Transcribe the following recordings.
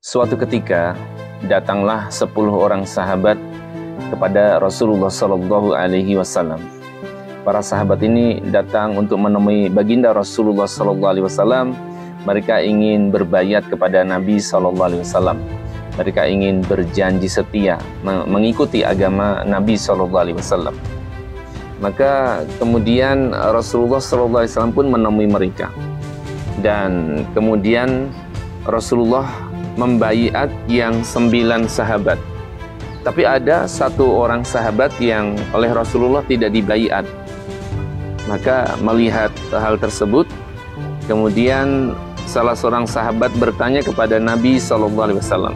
Suatu ketika datanglah 10 orang sahabat kepada Rasulullah SAW. Para sahabat ini datang untuk menemui baginda Rasulullah SAW. Mereka ingin berbayat kepada Nabi SAW. Mereka ingin berjanji setia mengikuti agama Nabi SAW. Maka kemudian Rasulullah SAW pun menemui mereka. Dan kemudian Rasulullah membaiat yang 9 sahabat. Tapi ada satu orang sahabat yang oleh Rasulullah tidak dibaiat. Maka melihat hal tersebut, kemudian salah seorang sahabat bertanya kepada Nabi SAW,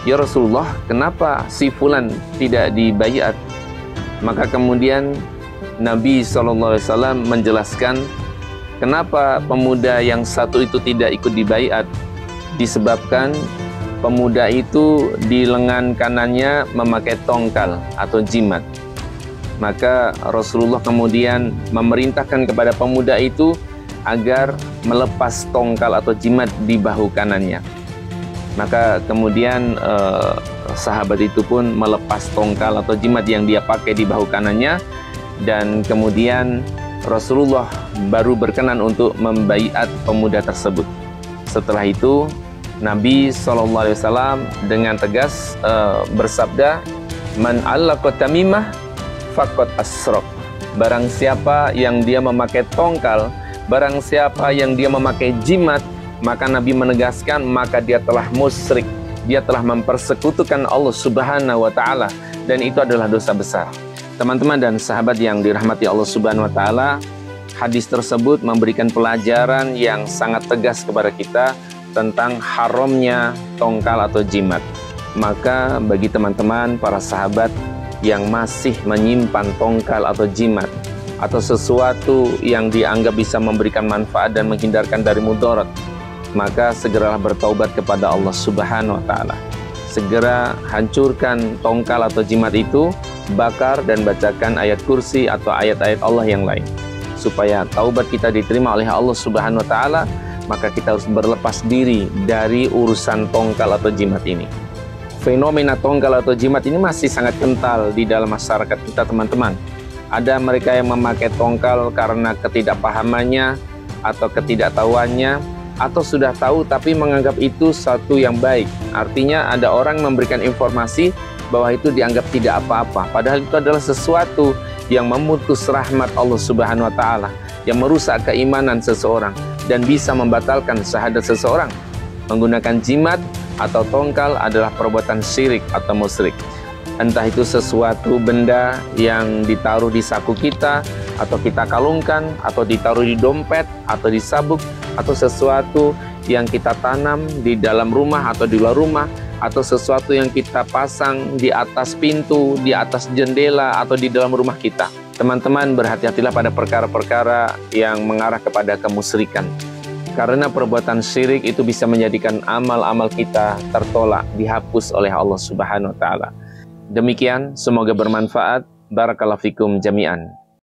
"Ya Rasulullah, kenapa si fulan tidak dibaiat?" Maka kemudian Nabi SAW menjelaskan kenapa pemuda yang satu itu tidak ikut dibaiat. Disebabkan pemuda itu di lengan kanannya memakai tongkal atau jimat. Maka Rasulullah kemudian memerintahkan kepada pemuda itu agar melepas tongkal atau jimat di bahu kanannya. Maka kemudian sahabat itu pun melepas tongkal atau jimat yang dia pakai di bahu kanannya. Dan kemudian Rasulullah baru berkenan untuk membaiat pemuda tersebut. Setelah itu Nabi SAW dengan tegas bersabda, "Man 'allaqa tamimah faqad asyraq." Barang siapa yang dia memakai tongkal, barang siapa yang dia memakai jimat, maka Nabi menegaskan maka dia telah musyrik. Dia telah mempersekutukan Allah Subhanahu wa taala, dan itu adalah dosa besar. Teman-teman dan sahabat yang dirahmati Allah Subhanahu wa taala, hadis tersebut memberikan pelajaran yang sangat tegas kepada kita tentang haramnya tongkal atau jimat. Maka bagi teman-teman para sahabat yang masih menyimpan tongkal atau jimat atau sesuatu yang dianggap bisa memberikan manfaat dan menghindarkan dari mudarat, maka segeralah bertaubat kepada Allah Subhanahu wa taala. Segera hancurkan tongkal atau jimat itu, bakar dan bacakan ayat kursi atau ayat-ayat Allah yang lain, supaya taubat kita diterima oleh Allah Subhanahu wa taala. Maka kita harus berlepas diri dari urusan tongkal atau jimat ini. Fenomena tongkal atau jimat ini masih sangat kental di dalam masyarakat kita, teman-teman. Ada mereka yang memakai tongkal karena ketidakpahamannya atau ketidaktahuannya, atau sudah tahu tapi menganggap itu satu yang baik. Artinya ada orang memberikan informasi bahwa itu dianggap tidak apa-apa, padahal itu adalah sesuatu yang memutus rahmat Allah Subhanahu wa taala, yang merusak keimanan seseorang dan bisa membatalkan syahadat seseorang. Menggunakan jimat atau tongkal adalah perbuatan syirik atau musyrik. Entah itu sesuatu benda yang ditaruh di saku kita, atau kita kalungkan, atau ditaruh di dompet, atau di sabuk, atau sesuatu yang kita tanam di dalam rumah atau di luar rumah, atau sesuatu yang kita pasang di atas pintu, di atas jendela, atau di dalam rumah kita. Teman-teman, berhati-hatilah pada perkara-perkara yang mengarah kepada kemusyrikan. Karena perbuatan syirik itu bisa menjadikan amal-amal kita tertolak, dihapus oleh Allah Subhanahu wa taala. Demikian, semoga bermanfaat. Barakallahu fikum jami'an.